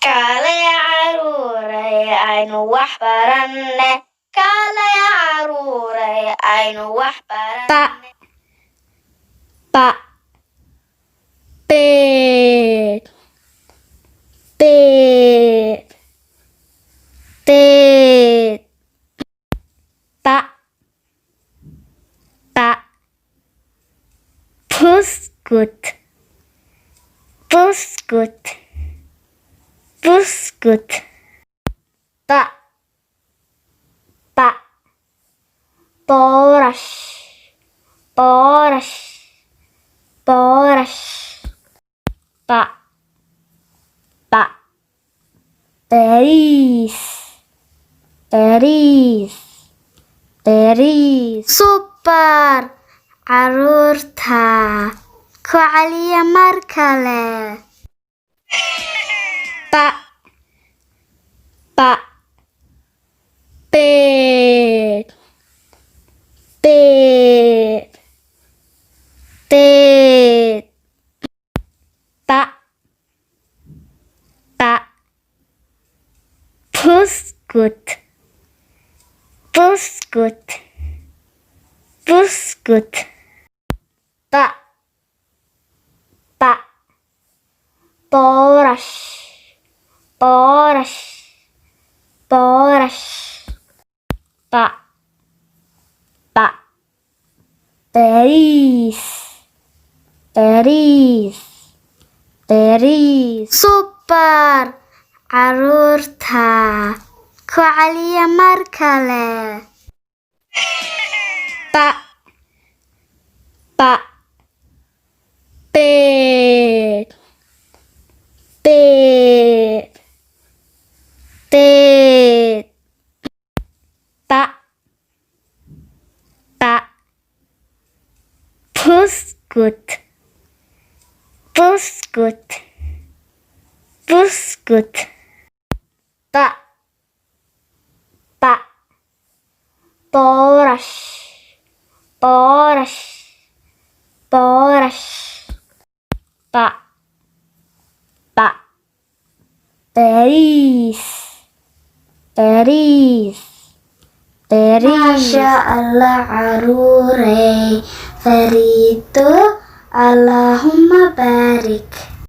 Kaalay caruuray aynu wax baranne. Kaalay caruuray aynu wax baranne. Ba bear bear bear ba Buskut buskut buskut ba Borash borash borash ba berries berries berries super caruurta ku celiya mar kale ba bear bear bear ba buskut buskut buskut ba borash borash borash ba berries berries berries super caruurta ku celiya mar kale ba bear bear bear ba buskut buskut buskut ba borash borash borash ba berries berries berries Masya Allah caruuray fariito Allahumma barik